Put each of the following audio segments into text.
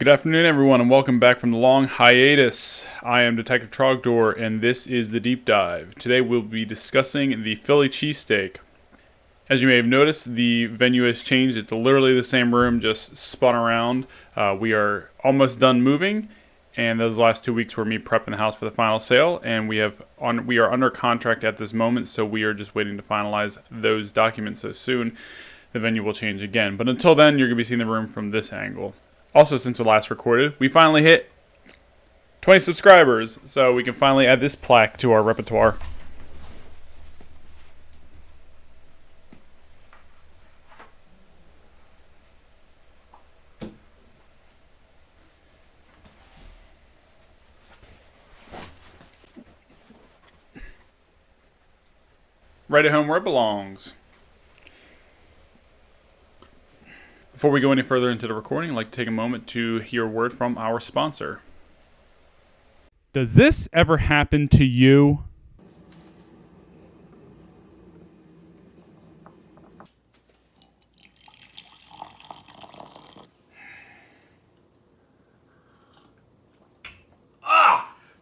Good afternoon, everyone, and welcome back from the long hiatus. I am Detective Trogdor, and this is the Deep Dive. Today we'll be discussing the Philly Cheesesteak. As you may have noticed, the venue has changed. It's literally the same room, just spun around. We are almost done moving, and those last 2 weeks were me prepping the house for the final sale, and we are under contract at this moment, so we are just waiting to finalize those documents. So soon the venue will change again. But until then, you're going to be seeing the room from this angle. Also, since we last recorded, we finally hit 20 subscribers, so we can finally add this plaque to our repertoire. Right at home where it belongs. Before we go any further into the recording, I'd like to take a moment to hear a word from our sponsor. Does this ever happen to you?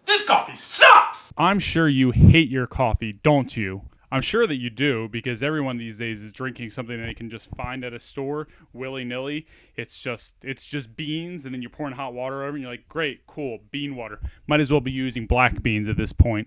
This coffee sucks! I'm sure you hate your coffee, don't you? I'm sure that you do, because everyone these days is drinking something that they can just find at a store willy-nilly. It's just beans, and then you're pouring hot water over, and you're like, great, cool, bean water. Might as well be using black beans at this point.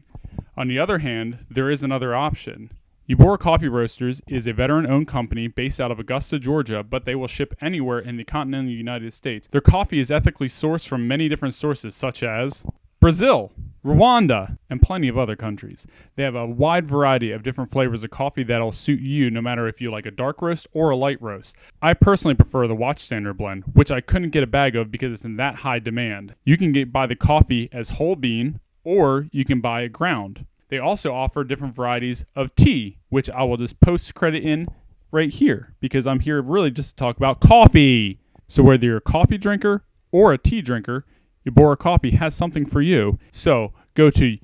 On the other hand, there is another option. Ubora Coffee Roasters is a veteran-owned company based out of Augusta, Georgia, but they will ship anywhere in the continental United States. Their coffee is ethically sourced from many different sources, such as Brazil, Rwanda, and plenty of other countries. They have a wide variety of different flavors of coffee that'll suit you no matter if you like a dark roast or a light roast. I personally prefer the Watchstander blend, which I couldn't get a bag of because it's in that high demand. You can buy the coffee as whole bean, or you can buy it ground. They also offer different varieties of tea, which I will just post credit in right here, because I'm here really just to talk about coffee. So whether you're a coffee drinker or a tea drinker, Ubora Coffee has something for you. So go to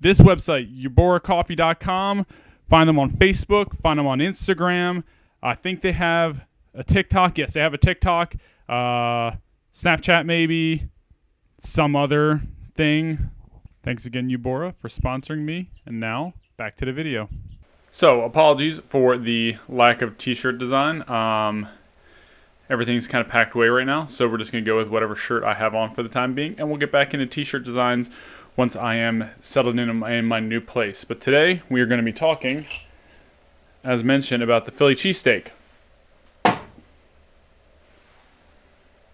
this website, uboracoffee.com. Find them on Facebook. Find them on Instagram. I think they have a TikTok. Yes, they have a TikTok. Snapchat maybe. Some other thing. Thanks again, Ubora, for sponsoring me. And now, back to the video. So, apologies for the lack of t-shirt design. Everything's kind of packed away right now, so we're just going to go with whatever shirt I have on for the time being, and we'll get back into t-shirt designs once I am settled in my new place. But today, we are going to be talking, as mentioned, about the Philly Cheesesteak.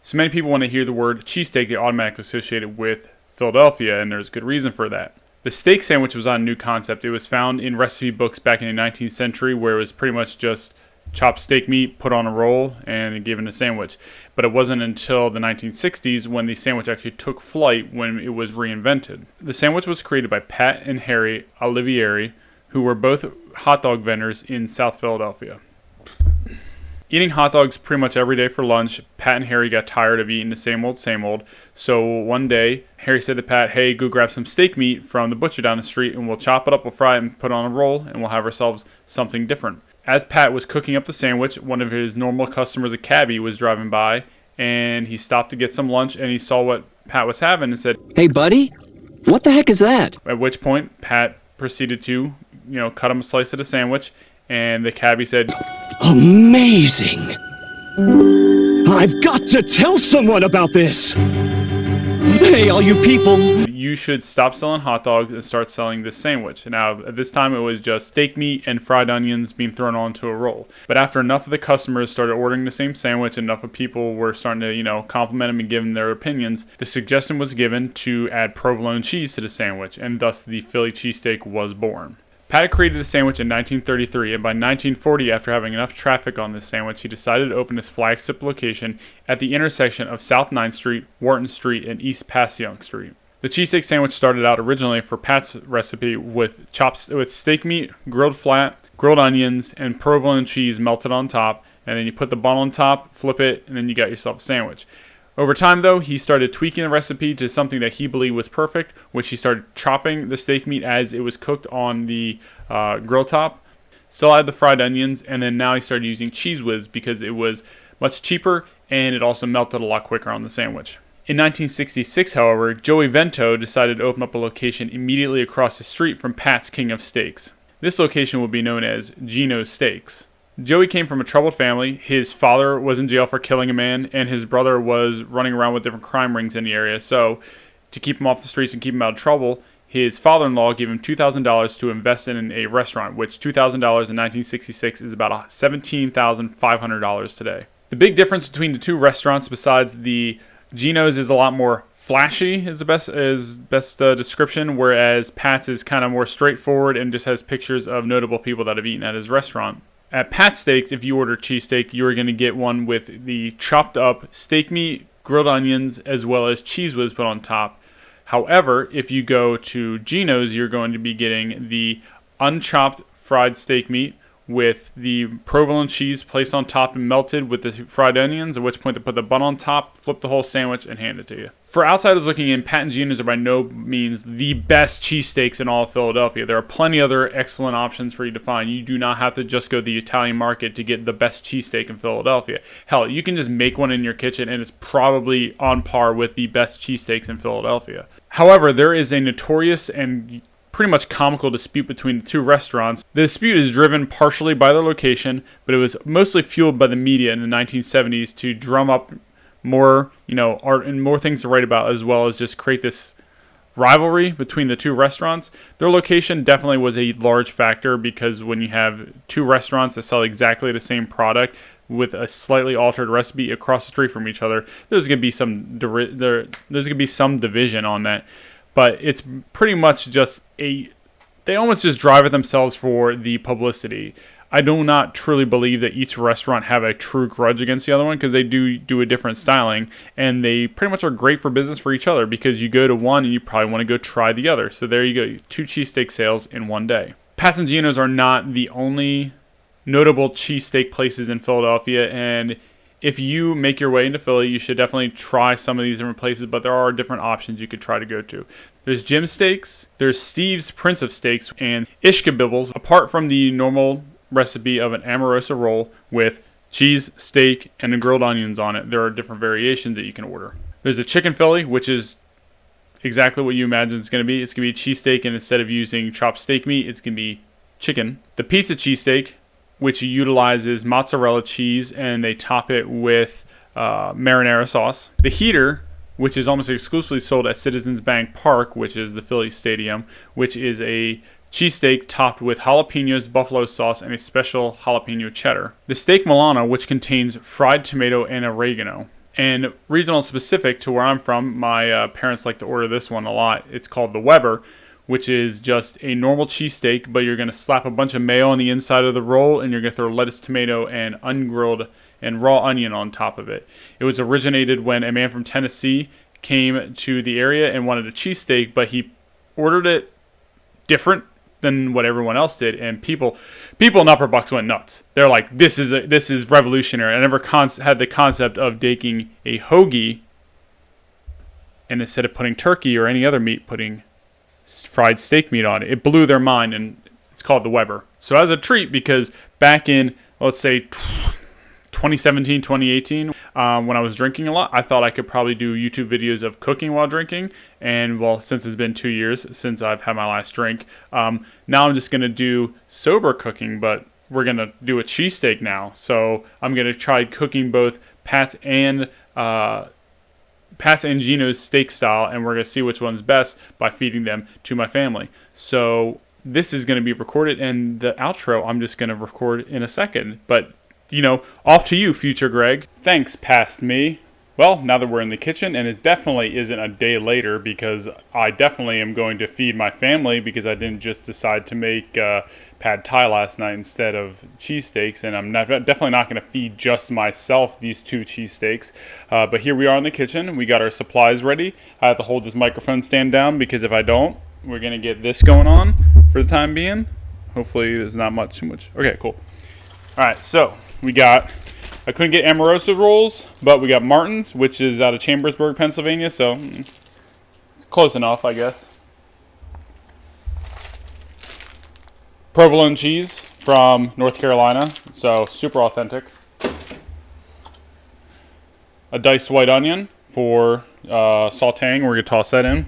So many people, when they hear the word cheesesteak, they automatically associate it with Philadelphia, and there's good reason for that. The steak sandwich was not a new concept. It was found in recipe books back in the 19th century, where it was pretty much just chopped steak meat, put on a roll, and given a sandwich. But it wasn't until the 1960s when the sandwich actually took flight when it was reinvented. The sandwich was created by Pat and Harry Olivieri, who were both hot dog vendors in South Philadelphia. Eating hot dogs pretty much every day for lunch, Pat and Harry got tired of eating the same old. So one day, Harry said to Pat, hey, go grab some steak meat from the butcher down the street, and we'll chop it up, we'll fry it, and put it on a roll, and we'll have ourselves something different. As Pat was cooking up the sandwich, one of his normal customers, a cabbie, was driving by, and he stopped to get some lunch, and he saw what Pat was having and said, "Hey, buddy, what the heck is that?" At which point, Pat proceeded to, cut him a slice of the sandwich, and the cabbie said, "Amazing! I've got to tell someone about this! Hey, all you people! You should stop selling hot dogs and start selling this sandwich." Now, at this time, it was just steak meat and fried onions being thrown onto a roll. But after enough of the customers started ordering the same sandwich, enough of people were starting to, compliment him and give him their opinions, the suggestion was given to add provolone cheese to the sandwich, and thus the Philly cheesesteak was born. Pat created the sandwich in 1933, and by 1940, after having enough traffic on this sandwich, he decided to open his flagship location at the intersection of South 9th Street, Wharton Street, and East Passyunk Street. The cheesesteak sandwich started out originally for Pat's recipe with steak meat, grilled flat, grilled onions, and provolone cheese melted on top, and then you put the bun on top, flip it, and then you got yourself a sandwich. Over time, though, he started tweaking the recipe to something that he believed was perfect, which he started chopping the steak meat as it was cooked on the grill top. Still had the fried onions, and then now he started using Cheese Whiz because it was much cheaper and it also melted a lot quicker on the sandwich. In 1966, however, Joey Vento decided to open up a location immediately across the street from Pat's King of Steaks. This location will be known as Gino's Steaks. Joey came from a troubled family. His father was in jail for killing a man, and his brother was running around with different crime rings in the area. So, to keep him off the streets and keep him out of trouble, his father-in-law gave him $2,000 to invest in a restaurant, which $2,000 in 1966 is about $17,500 today. The big difference between the two restaurants, besides the Gino's is a lot more flashy, is the best description, whereas Pat's is kind of more straightforward and just has pictures of notable people that have eaten at his restaurant. At Pat's Steaks, if you order cheesesteak, you are going to get one with the chopped up steak meat, grilled onions, as well as cheese whiz put on top. However, if you go to Gino's, you're going to be getting the unchopped fried steak meat with the provolone cheese placed on top and melted with the fried onions, at which point they put the bun on top, flip the whole sandwich, and hand it to you. For outsiders looking in, Pat and Gino's are by no means the best cheesesteaks in all of Philadelphia. There are plenty other excellent options for you to find. You do not have to just go to the Italian market to get the best cheesesteak in Philadelphia. Hell, you can just make one in your kitchen, and it's probably on par with the best cheesesteaks in Philadelphia. However, there is a notorious and pretty much comical dispute between the two restaurants. The dispute is driven partially by their location, but it was mostly fueled by the media in the 1970s to drum up more, art and more things to write about, as well as just create this rivalry between the two restaurants. Their location definitely was a large factor, because when you have two restaurants that sell exactly the same product with a slightly altered recipe across the street from each other, there's going to be some division on that. But it's pretty much just they almost just drive it themselves for the publicity. I do not truly believe that each restaurant have a true grudge against the other one, because they do a different styling, and they pretty much are great for business for each other, because you go to one and you probably want to go try the other. So there you go, 2 cheesesteak sales in one day. Pat's and Gino's are not the only notable cheesesteak places in Philadelphia, and if you make your way into Philly, you should definitely try some of these different places, but there are different options you could try to go to. There's Jim's Steaks, there's Steve's Prince of Steaks, and Ishkabibbles. Apart from the normal recipe of an Amorosa roll with cheese, steak, and grilled onions on it, there are different variations that you can order. There's a Chicken Philly, which is exactly what you imagine it's going to be. It's going to be cheesesteak, and instead of using chopped steak meat, it's going to be chicken. The Pizza Cheesesteak, which utilizes mozzarella cheese, and they top it with marinara sauce. The Heater, which is almost exclusively sold at Citizens Bank Park, which is the Philly Stadium, which is a cheesesteak topped with jalapenos, buffalo sauce, and a special jalapeno cheddar. The Steak Milano, which contains fried tomato and oregano. And regional specific to where I'm from, my parents like to order this one a lot. It's called the Weber, which is just a normal cheesesteak, but you're going to slap a bunch of mayo on the inside of the roll, and you're going to throw lettuce, tomato, and ungrilled and raw onion on top of it. It was originated when a man from Tennessee came to the area and wanted a cheesesteak, but he ordered it different than what everyone else did, and people in Upper Bucks went nuts. They're like, this is revolutionary. I never had the concept of taking a hoagie, and instead of putting turkey or any other meat, putting fried steak meat on it. It blew their mind, and it's called the Weber. So as a treat, because back in, let's say, 2017, 2018, when I was drinking a lot, I thought I could probably do YouTube videos of cooking while drinking. And well, since it's been 2 years since I've had my last drink, now I'm just going to do sober cooking, but we're going to do a cheesesteak now. So I'm going to try cooking both Pat's and Gino's steak style, and we're going to see which one's best by feeding them to my family. So this is going to be recorded, and the outro I'm just going to record in a second. But, off to you, future Greg. Thanks, past me. Well, now that we're in the kitchen, and it definitely isn't a day later, because I definitely am going to feed my family, because I didn't just decide to make pad thai last night instead of cheesesteaks, and I'm definitely not going to feed just myself these 2 cheesesteaks. But here we are in the kitchen. We got our supplies ready. I have to hold this microphone stand down, because if I don't, we're going to get this going on for the time being. Hopefully there's not too much. Okay, cool. All right, so I couldn't get Amorosa rolls, but we got Martin's, which is out of Chambersburg, Pennsylvania, so it's close enough, I guess. Provolone cheese from North Carolina, so super authentic. A diced white onion for sauteing. We're going to toss that in.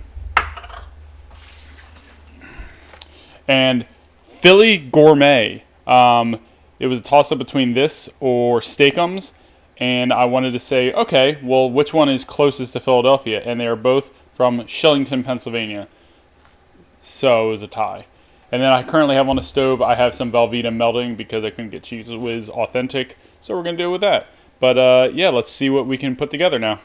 And Philly Gourmet. It was a toss-up between this or Steakums. And I wanted to say, okay, well, which one is closest to Philadelphia? And they are both from Shillington, Pennsylvania. So it was a tie. And then I currently have on the stove, I have some Velveeta melting because I couldn't get Cheese Whiz authentic. So we're going to deal with that. But yeah, let's see what we can put together now.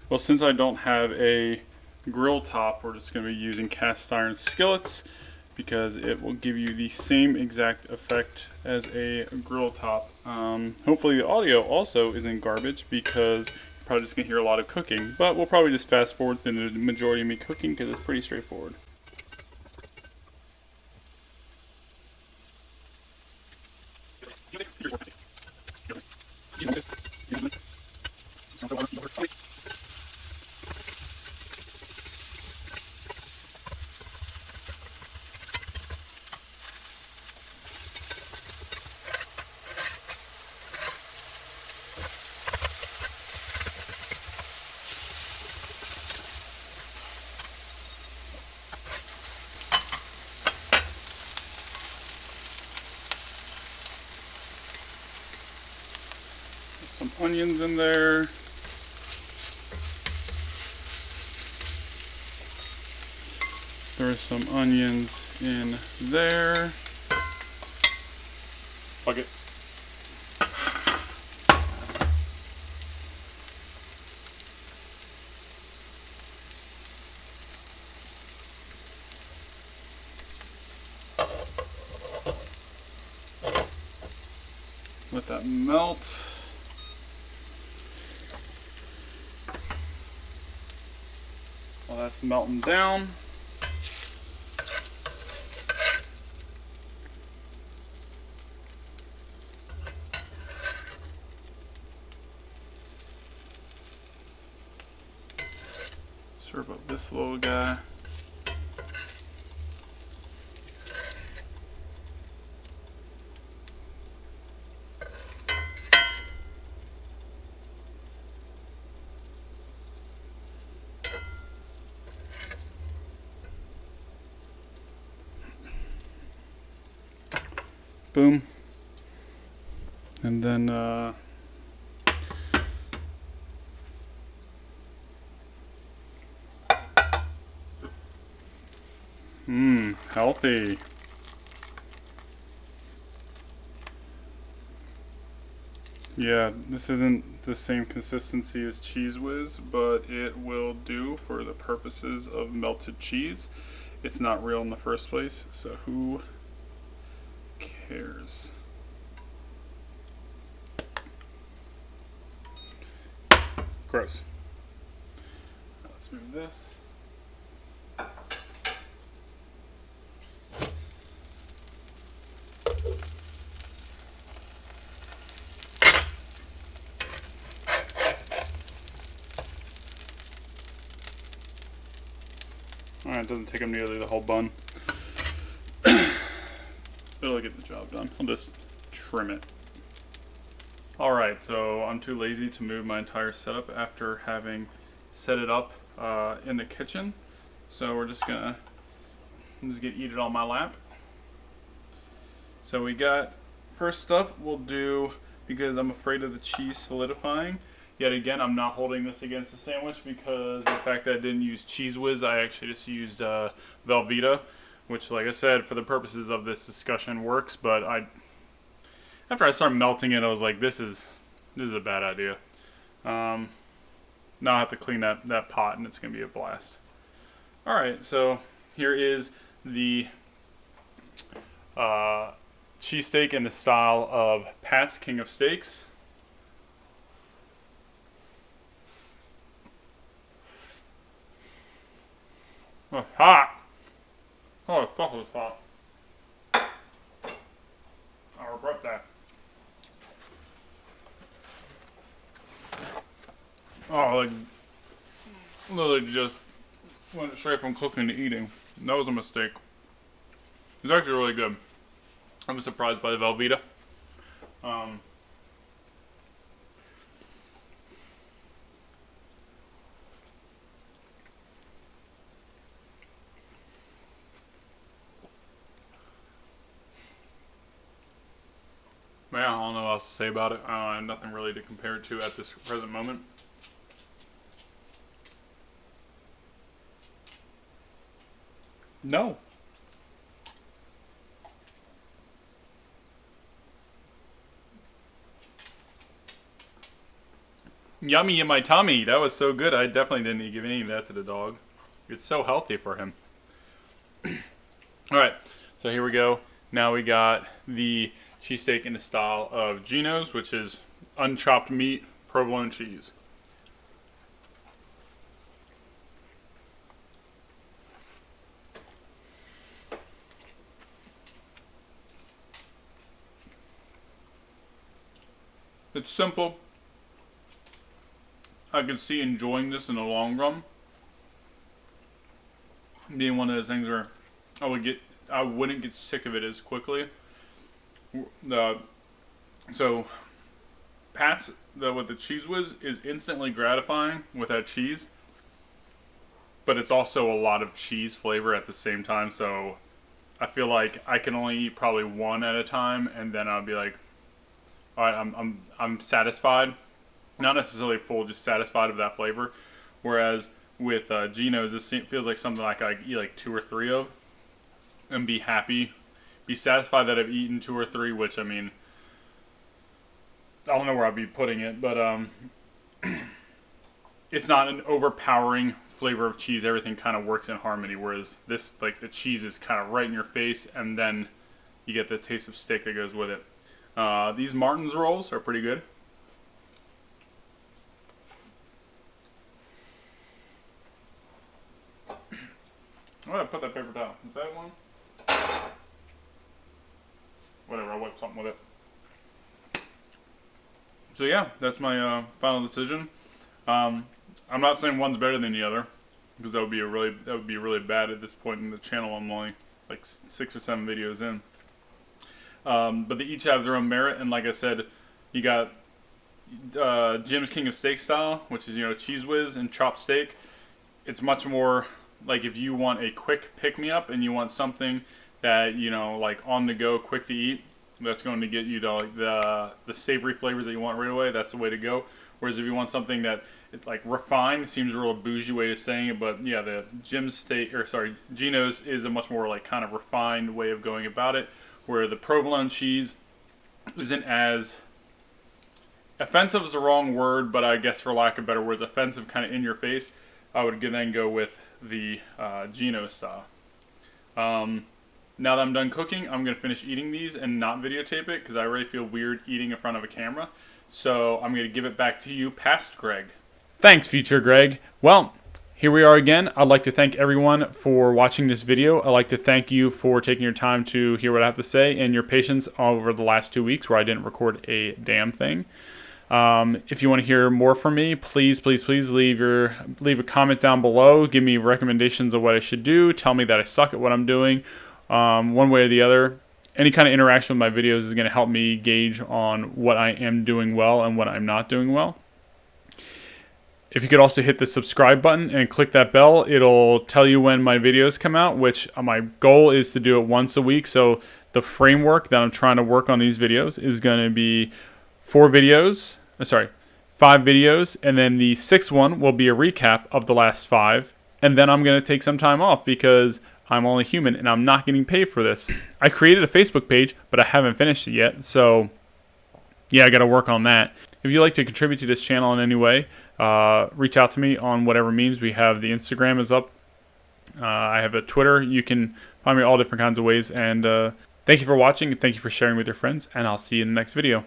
Well, since I don't have a grill top, we're just going to be using cast iron skillets because it will give you the same exact effect as a grill top. Hopefully the audio also isn't garbage because you're probably just going to hear a lot of cooking. But we'll probably just fast forward through the majority of me cooking because it's pretty straightforward. Some onions in there. There's some onions in there. Fuck it. Let that melt. While that's melting down, serve up this little guy. Boom. And then healthy. Yeah, this isn't the same consistency as Cheese Whiz, but it will do for the purposes of melted cheese. It's not real in the first place, so who cares? Gross. Let's move this. Alright, it doesn't take them nearly the whole bun. It'll get the job done. I'll just trim it. Alright, so I'm too lazy to move my entire setup after having set it up in the kitchen. So we're just gonna eat it on my lap. So we got, first up we'll do, because I'm afraid of the cheese solidifying, yet again I'm not holding this against the sandwich because the fact that I didn't use Cheese Whiz, I actually just used Velveeta, which, like I said, for the purposes of this discussion works, but after I started melting it, I was like, this is a bad idea. Now I have to clean that pot, and it's going to be a blast. Alright, so here is the cheesesteak in the style of Pat's King of Steaks. Oh, hot! Oh, it's fucking hot. I regret that. Oh, like, literally just went straight from cooking to eating. That was a mistake. It's actually really good. I'm surprised by the Velveeta. Yeah, I don't know what else to say about it. I have nothing really to compare it to at this present moment. No. Yummy in my tummy. That was so good. I definitely didn't give any of that to the dog. It's so healthy for him. All right, so here we go. Now we got the cheesesteak in the style of Geno's, which is unchopped meat, provolone cheese. It's simple. I could see enjoying this in the long run. Being one of those things where I wouldn't get sick of it as quickly. So Pat's what the cheese whiz is instantly gratifying with that cheese, but it's also a lot of cheese flavor at the same time. So I feel like I can only eat probably one at a time, and then I'll be like, all right, I'm satisfied. Not necessarily full, just satisfied of that flavor. Whereas with Geno's, this feels like something like I eat like 2 or 3 of, and be happy, be satisfied that I've eaten 2 or 3. Which I mean, I don't know where I'd be putting it, but it's not an overpowering flavor of cheese. Everything kind of works in harmony. Whereas this, like the cheese is kind of right in your face, and then you get the taste of steak that goes with it. These Martin's rolls are pretty good. I'm gonna put that paper down. Is that one? Whatever, I'll wipe something with it. So yeah, that's my final decision. I'm not saying one's better than the other, because that would be really bad at this point in the channel. I'm only like 6 or 7 videos in. But they each have their own merit, and like I said, you got Jim's King of Steak style, which is cheese whiz and chopped steak. It's much more like if you want a quick pick-me-up and you want something that like on the go, quick to eat, that's going to get you to like the savory flavors that you want right away. That's the way to go. Whereas if you want something that it's like refined, seems a real bougie way of saying it, but yeah, the Geno's is a much more like kind of refined way of going about it, where the provolone cheese isn't as offensive is the wrong word, but I guess for lack of better words, offensive, kind of in your face. I would then go with the Geno's style. Now that I'm done cooking, I'm going to finish eating these and not videotape it, because I already feel weird eating in front of a camera. So I'm going to give it back to you, past Greg. Thanks, future Greg. Well, here we are again. I'd like to thank everyone for watching this video. I'd like to thank you for taking your time to hear what I have to say and your patience over the last 2 weeks where I didn't record a damn thing. If you want to hear more from me, please leave a comment down below. Give me recommendations of what I should do. Tell me that I suck at what I'm doing, one way or the other. Any kind of interaction with my videos is going to help me gauge on what I am doing well and what I'm not doing well. If you could also hit the subscribe button and click that bell, it'll tell you when my videos come out, which my goal is to do it once a week. So the framework that I'm trying to work on these videos is going to be 5 videos, and then the 6th one will be a recap of the last 5, and then I'm going to take some time off because I'm only human and I'm not getting paid for this. I created a Facebook page, but I haven't finished it yet, so yeah, I got to work on that. If you'd like to contribute to this channel in any way, reach out to me on whatever means. We have the Instagram is up. I have a Twitter. You can find me all different kinds of ways, and thank you for watching, and thank you for sharing with your friends, and I'll see you in the next video.